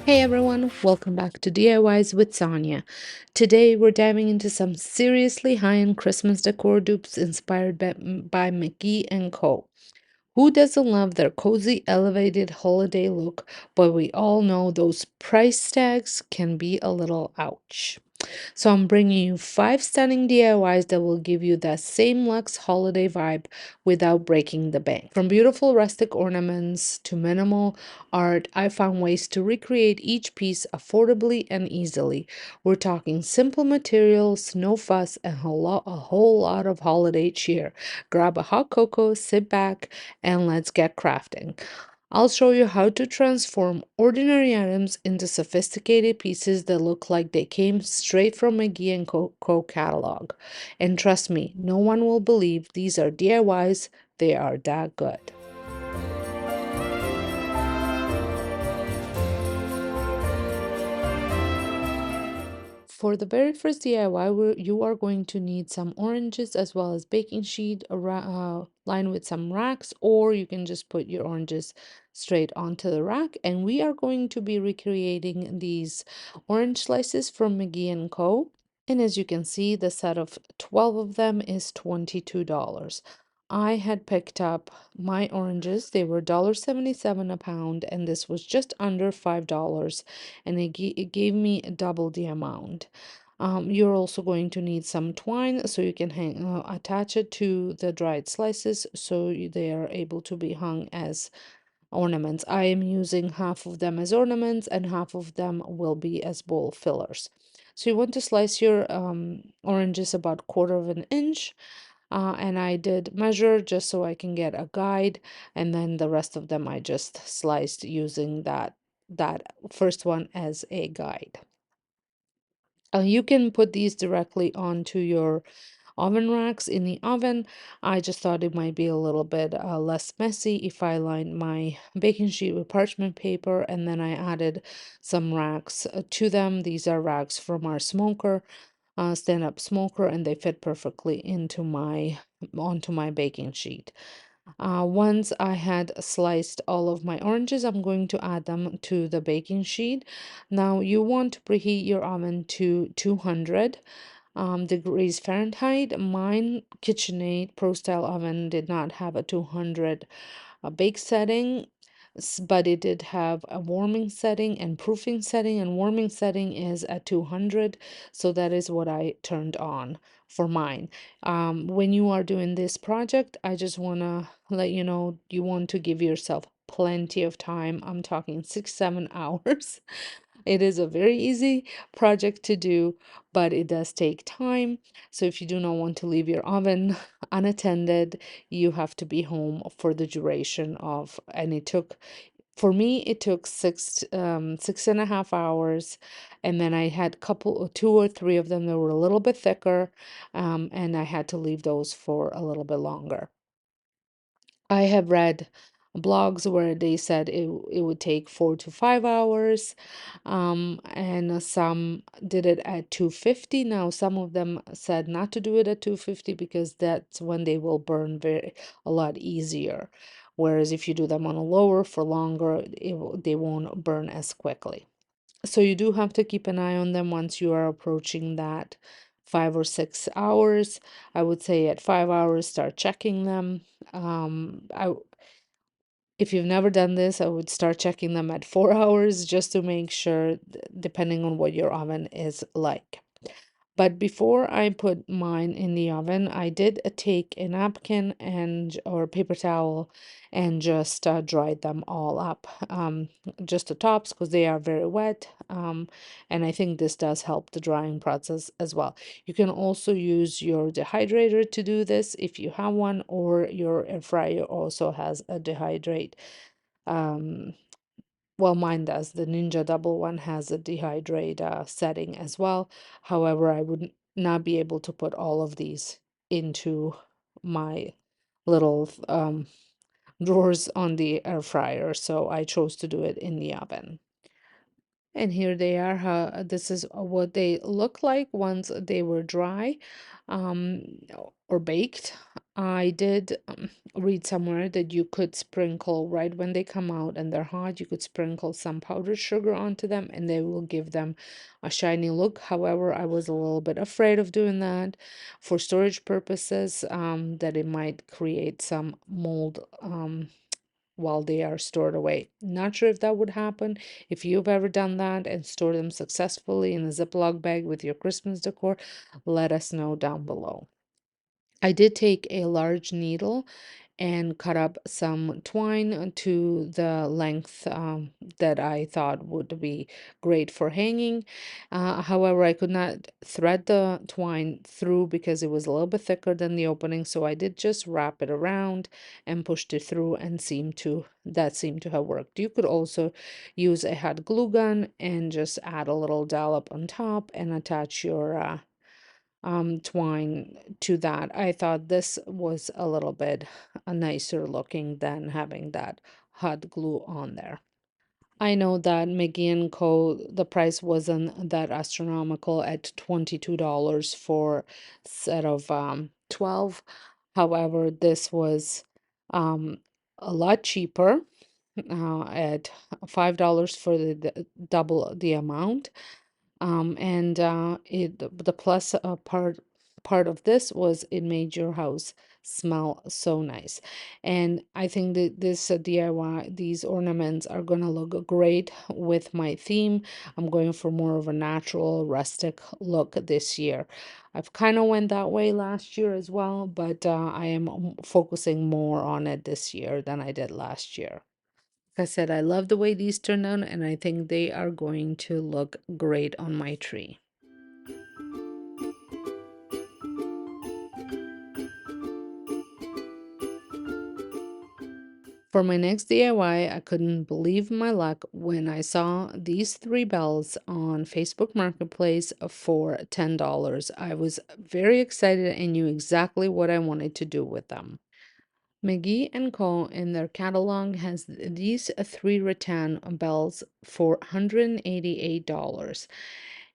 Hey everyone, welcome back to DIYs with Sonia. Today we're diving into some seriously high-end Christmas decor dupes inspired by McGee and Co. Who doesn't love their cozy, elevated holiday look? But we all know those price tags can be a little ouch. So I'm bringing you 5 stunning DIYs that will give you that same luxe holiday vibe without breaking the bank. From beautiful rustic ornaments to minimal art, I found ways to recreate each piece affordably and easily. We're talking simple materials, no fuss, and a whole lot of holiday cheer. Grab a hot cocoa, sit back, and let's get crafting. I'll show you how to transform ordinary items into sophisticated pieces that look like they came straight from McGee and Co. catalog. And trust me, no one will believe these are DIYs, they are that good. For the very first DIY, you are going to need some oranges as well as baking sheet lined with some racks, or you can just put your oranges straight onto the rack. And we are going to be recreating these orange slices from McGee and Co. And as you can see, the set of 12 of them is $22. I had picked up my oranges. They were $1.77 a pound, and this was just under $5, and it gave me double the amount. You're also going to need some twine so you can attach it to the dried slices so they are able to be hung as ornaments. I am using half of them as ornaments and half of them will be as bowl fillers. So you want to slice your oranges about 1/4 inch, and I did measure just so I can get a guide, and then the rest of them I just sliced using that first one as a guide. You can put these directly onto your oven racks in the oven. I just thought it might be a little bit less messy if I lined my baking sheet with parchment paper and then I added some racks to them. These are racks from our smoker, stand-up smoker, and they fit perfectly onto my baking sheet. Once I had sliced all of my oranges, I'm going to add them to the baking sheet. Now you want to preheat your oven to 200 degrees Fahrenheit. Mine KitchenAid Pro Style oven did not have a 200 bake setting, but it did have a warming setting and proofing setting, and warming setting is at 200. So that is what I turned on for mine. When you are doing this project, I just want to let you know you want to give yourself plenty of time. I'm talking 6, 7 hours. It is a very easy project to do, but it does take time. So if you do not want to leave your oven unattended, you have to be home for the duration of, and it took, for me, it took 6.5 hours. And then I had couple, 2 or 3 of them that were a little bit thicker, and I had to leave those for a little bit longer. I have read blogs where they said it would take 4 to 5 hours, and some did it at 250. Now, some of them said not to do it at 250 because that's when they will burn a lot easier. Whereas if you do them on a lower for longer, they won't burn as quickly. So you do have to keep an eye on them once you are approaching that 5 or 6 hours. I would say at 5 hours, start checking them. If you've never done this, I would start checking them at 4 hours just to make sure, depending on what your oven is like. But before I put mine in the oven, I did take a napkin and or paper towel and just dried them all up, just the tops because they are very wet. And I think this does help the drying process as well. You can also use your dehydrator to do this if you have one, or your air fryer also has a dehydrate. Um, well, mine does. The Ninja Double one has a dehydrate setting as well. However, I would not be able to put all of these into my little drawers on the air fryer, so I chose to do it in the oven. And here they are. This is what they look like once they were dry, um, or baked. I did read somewhere that you could sprinkle right when they come out and they're hot, you could sprinkle some powdered sugar onto them and they will give them a shiny look. However, I was a little bit afraid of doing that for storage purposes, that it might create some mold. While they are stored away. Not sure if that would happen. If you've ever done that and stored them successfully in a Ziploc bag with your Christmas decor, let us know down below. I did take a large needle and cut up some twine to the length that I thought would be great for hanging. However, I could not thread the twine through because it was a little bit thicker than the opening, so I did just wrap it around and pushed it through and that seemed to have worked. You could also use a hot glue gun and just add a little dollop on top and attach your twine to that. I thought this was a little bit nicer looking than having that hot glue on there. I know that McGee and Co. the price wasn't that astronomical at $22 for set of 12. However, this was um, a lot cheaper at $5 for the double the amount. And the plus part of this was it made your house smell so nice. And I think that this DIY, these ornaments are gonna look great with my theme. I'm going for more of a natural rustic look this year. I've kind of went that way last year as well, but I am focusing more on it this year than I did last year. Like I said, I love the way these turned out, and I think they are going to look great on my tree. For my next DIY, I couldn't believe my luck when I saw these three bells on Facebook Marketplace for $10. I was very excited and knew exactly what I wanted to do with them. McGee and Co. in their catalog has these three rattan bells for $188.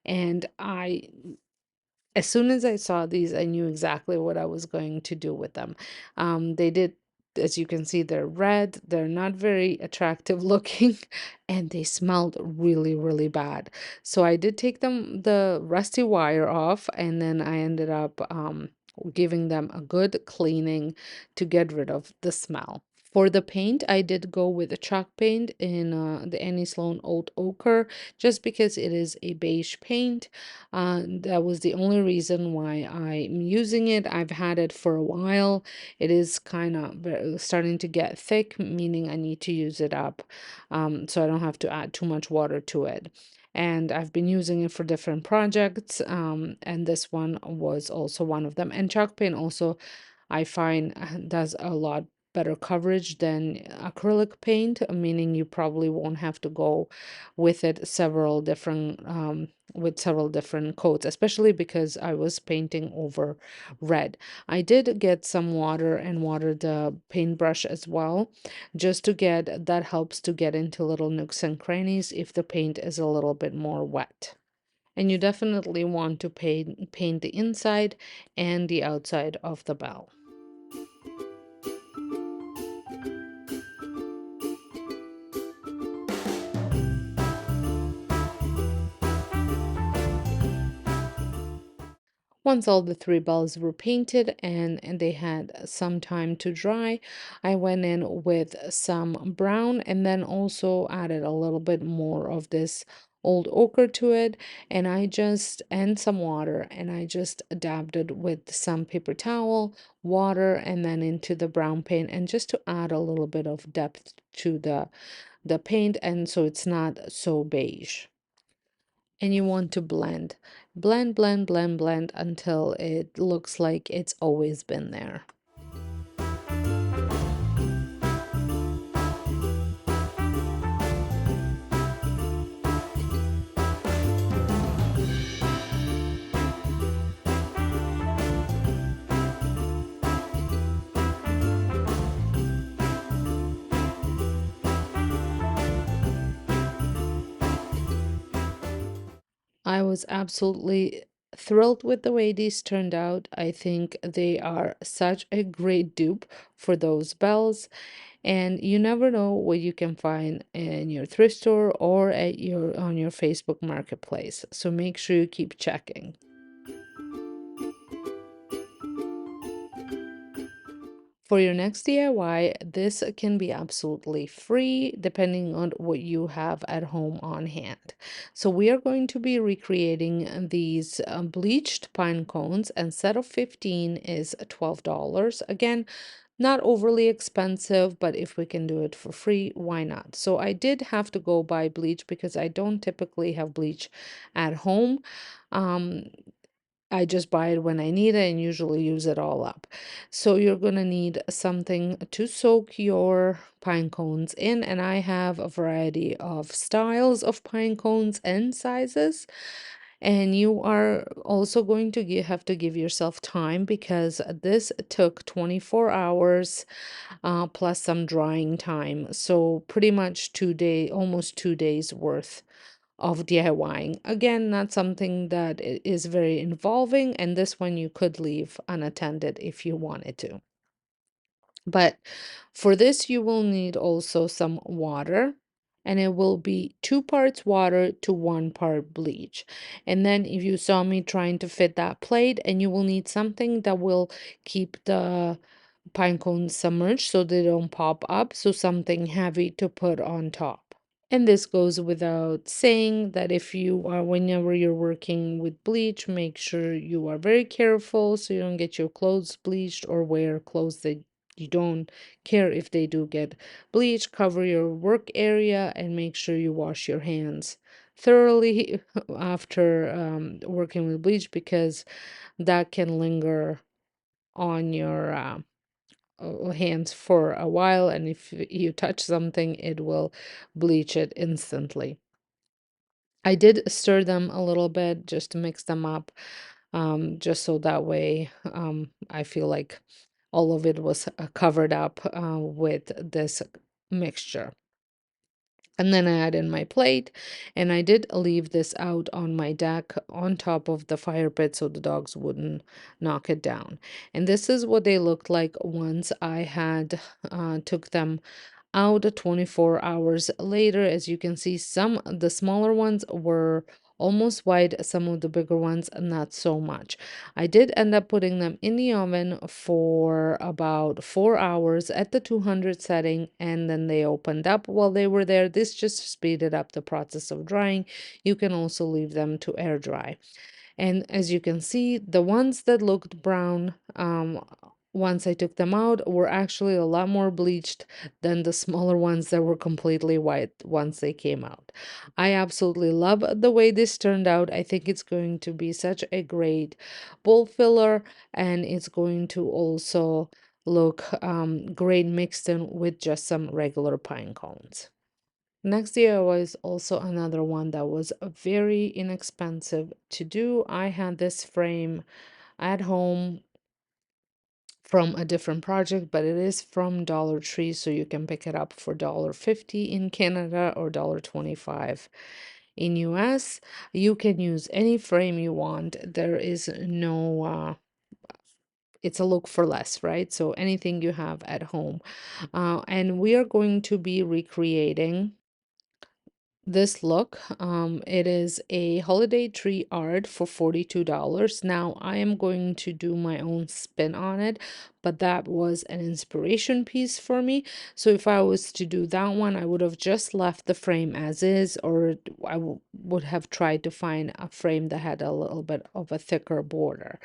And as soon as I saw these, I knew exactly what I was going to do with them. They did, as you can see, they're red, they're not very attractive looking, and they smelled really, really bad. So I did take the rusty wire off, and then I ended up giving them a good cleaning to get rid of the smell. For the paint, I did go with a chalk paint in the Annie Sloan Old Ochre, just because it is a beige paint. That was the only reason why I'm using it. I've had it for a while. It is kind of starting to get thick, meaning I need to use it up, so I don't have to add too much water to it. And I've been using it for different projects, and this one was also one of them. And chalk paint also, I find, does a lot better coverage than acrylic paint, meaning you probably won't have to go with it several different with several different coats, especially because I was painting over red. I did get some water and water the paintbrush as well, just to get that helps to get into little nooks and crannies if the paint is a little bit more wet. And you definitely want to paint the inside and the outside of the bell. Once all the three bells were painted and they had some time to dry, I went in with some brown and then also added a little bit more of this old ochre to it, and some water, and I just dabbed it with some paper towel, water, and then into the brown paint, and just to add a little bit of depth to the paint, and so it's not so beige. And you want to blend until it looks like it's always been there. I was absolutely thrilled with the way these turned out. I think they are such a great dupe for those bells, and you never know what you can find in your thrift store or at your on your Facebook marketplace. So make sure you keep checking. For your next DIY, this can be absolutely free depending on what you have at home on hand. So we are going to be recreating these bleached pine cones, and set of 15 is $12. Again, not overly expensive, but if we can do it for free, why not? So I did have to go buy bleach because I don't typically have bleach at home. Um, I just buy it when I need it and usually use it all up. So you're gonna need something to soak your pine cones in, and I have a variety of styles of pine cones and sizes. And you are also going to have to give yourself time because this took 24 hours plus some drying time. So pretty much 2 day, almost 2 days worth of DIYing. Again, not something that is very involving, and this one you could leave unattended if you wanted to. But for this, you will need also some water, and it will be 2 parts water to 1 part bleach. And then if you saw me trying to fit that plate, and you will need something that will keep the pine cones submerged so they don't pop up, so something heavy to put on top. And this goes without saying that if you are, whenever you're working with bleach, make sure you are very careful so you don't get your clothes bleached or wear clothes that you don't care if they do get bleached. Cover your work area and make sure you wash your hands thoroughly after working with bleach because that can linger on your hands for a while, and if you touch something, it will bleach it instantly. I did stir them a little bit just to mix them up, just so that way I feel like all of it was covered up with this mixture. And then I add in my plate, and I did leave this out on my deck on top of the fire pit so the dogs wouldn't knock it down. And this is what they looked like once I had took them out 24 hours later. As you can see, some the smaller ones were almost white, some of the bigger ones not so much. I did end up putting them in the oven for about 4 hours at the 200 setting, and then they opened up while they were there. This just speeded up the process of drying. You can also leave them to air dry. And as you can see, the ones that looked brown, once I took them out, were actually a lot more bleached than the smaller ones that were completely white once they came out. I absolutely love the way this turned out. I think it's going to be such a great bowl filler, and it's going to also look great mixed in with just some regular pine cones. Next year was also another one that was very inexpensive to do. I had this frame at home from a different project, but it is from Dollar Tree, so you can pick it up for $1.50 in Canada or $1.25 in US. You can use any frame you want. There is no it's a look for less, right? So anything you have at home. And we are going to be recreating this look. It is a holiday tree art for $42. Now I am going to do my own spin on it, but that was an inspiration piece for me. So if I was to do that one, I would have just left the frame as is, or would have tried to find a frame that had a little bit of a thicker border.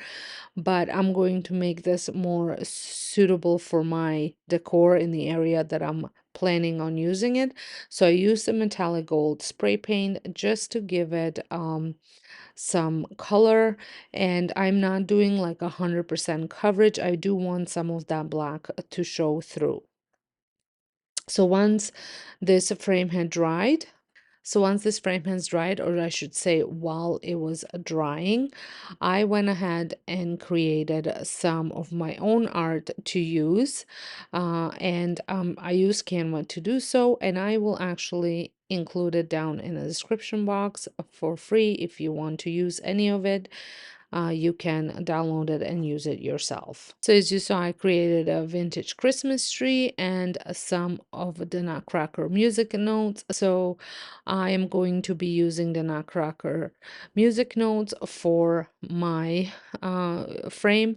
But I'm going to make this more suitable for my decor in the area that I'm planning on using it. So I used a metallic gold spray paint just to give it some color, and I'm not doing like 100% coverage. I do want some of that black to show through. So once this frame had dried, so once this frame has dried, or I should say while it was drying, I went ahead and created some of my own art to use. And I use Canva to do so, and I will actually included down in the description box for free. If you want to use any of it, you can download it and use it yourself. So as you saw, I created a vintage Christmas tree and some of the Nutcracker music notes. So I am going to be using the Nutcracker music notes for my frame.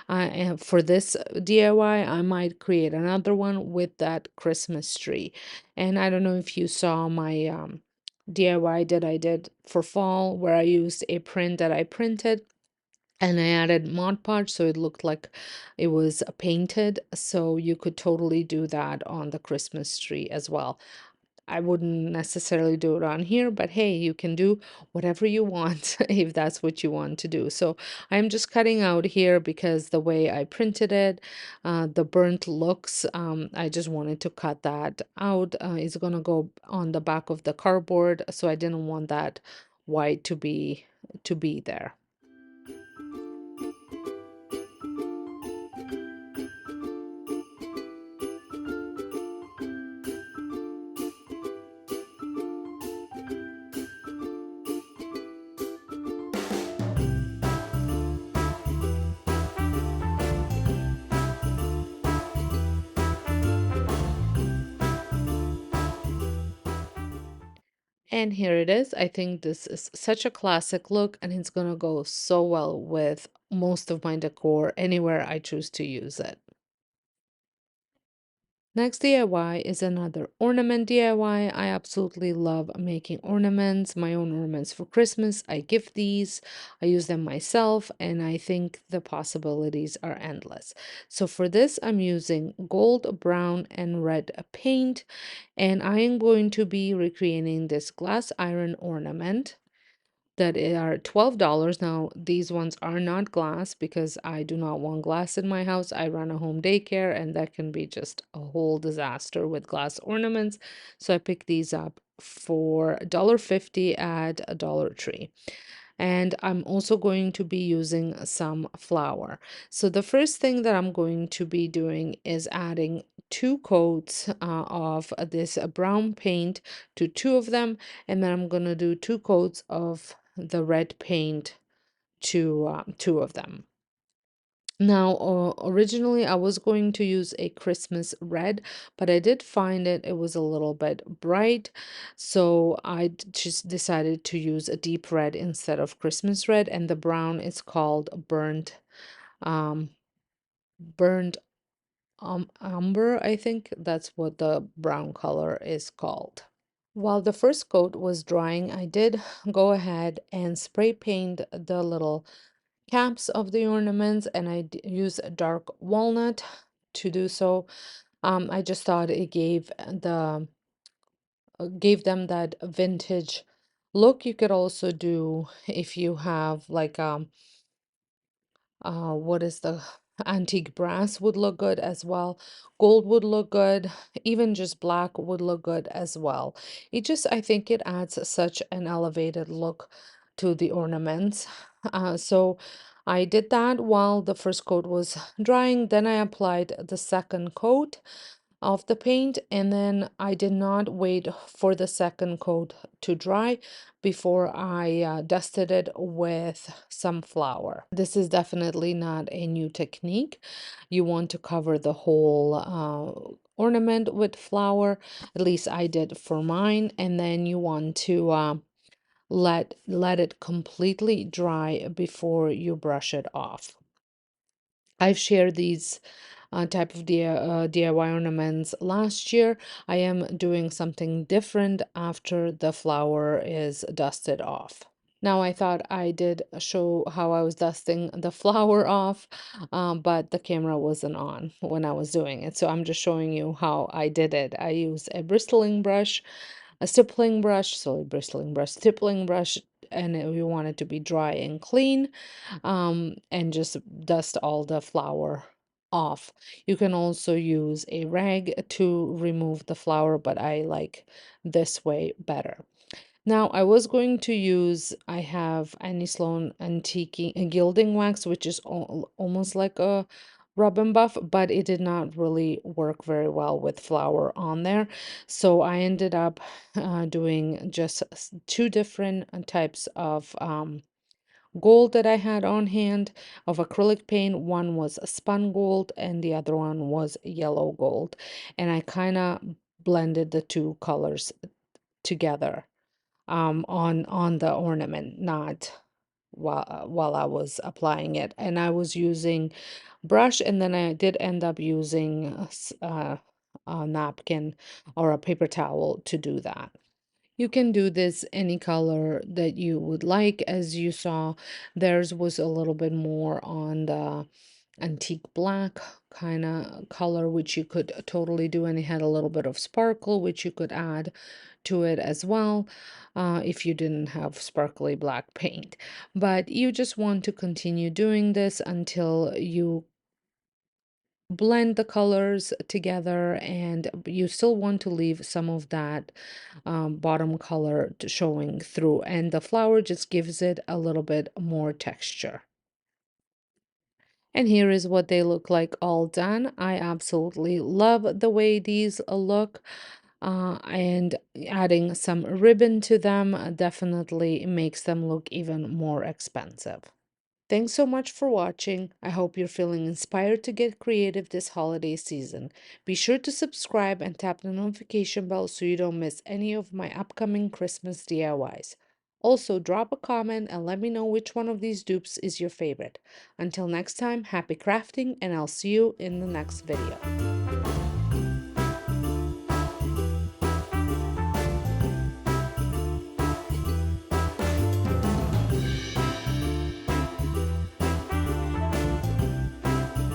And for this DIY, I might create another one with that Christmas tree. And I don't know if you saw my DIY that I did for fall, where I used a print that I printed and I added Mod Podge so it looked like it was painted. So you could totally do that on the Christmas tree as well. I wouldn't necessarily do it on here, but hey, you can do whatever you want if that's what you want to do. So I'm just cutting out here because the way I printed it, the burnt looks, I just wanted to cut that out. It's gonna go on the back of the cardboard, so I didn't want that white to be there. And here it is. I think this is such a classic look, and it's gonna go so well with most of my decor anywhere I choose to use it. Next DIY is another ornament DIY. I absolutely love making ornaments, my own ornaments for Christmas. I gift these, I use them myself, and I think the possibilities are endless. So for this, I'm using gold, brown, and red paint, and I am going to be recreating this glass iron ornament that are $12. Now, these ones are not glass because I do not want glass in my house. I run a home daycare and that can be just a whole disaster with glass ornaments. So I picked these up for $1.50 at a Dollar Tree. And I'm also going to be using some flour. So the first thing that I'm going to be doing is adding two coats of this brown paint to two of them, and then I'm gonna do two coats of the red paint to two of them. Now, originally I was going to use a Christmas red, but I did find it was a little bit bright, so just decided to use a deep red instead of Christmas red, and the brown is called um, burnt umber. I think that's what the brown color is called. While the first coat was drying, I did go ahead and spray paint the little caps of the ornaments, and I use a dark walnut to do so. I just thought it gave them that vintage look. You could also do if you have like what is the antique brass would look good as well. Gold would look good. Even just black would look good as well. I think it adds such an elevated look to the ornaments. So I did that while the first coat was drying. Then I applied the second coat of the paint, and then I did not wait for the second coat to dry before I dusted it with some flour. This is definitely not a new technique. You want to cover the whole ornament with flour, at least I did for mine, and then you want to let it completely dry before you brush it off. I've shared these type of DIY ornaments last year. I am doing something different after the flour is dusted off. Now, I thought I did show how I was dusting the flour off, but the camera wasn't on when I was doing it. So I'm just showing you how I did it. I used a bristling brush, stippling brush, and we want it to be dry and clean, and just dust all the flour off. You can also use a rag to remove the flour, but I like this way better. Now, I have Annie Sloan Antique Gilding Wax, which is almost like a rub and buff, but it did not really work very well with flour on there. So I ended up doing just two different types of gold that I had on hand of acrylic paint. One was spun gold and the other one was yellow gold. And I kind of blended the two colors together on the ornament, not while I was applying it. And I was using brush, and then I did end up using a napkin or a paper towel to do that. You can do this any color that you would like. As you saw, theirs was a little bit more on the antique black kind of color, which you could totally do, and it had a little bit of sparkle, which you could add to it as well, if you didn't have sparkly black paint. But you just want to continue doing this until you blend the colors together, and you still want to leave some of that bottom color showing through, and the flower just gives it a little bit more texture. And here is what they look like all done. I absolutely love the way these look. And adding some ribbon to them definitely makes them look even more expensive. Thanks so much for watching. I hope you're feeling inspired to get creative this holiday season. Be sure to subscribe and tap the notification bell so you don't miss any of my upcoming Christmas DIYs. Also, drop a comment and let me know which one of these dupes is your favorite. Until next time, happy crafting, and I'll see you in the next video.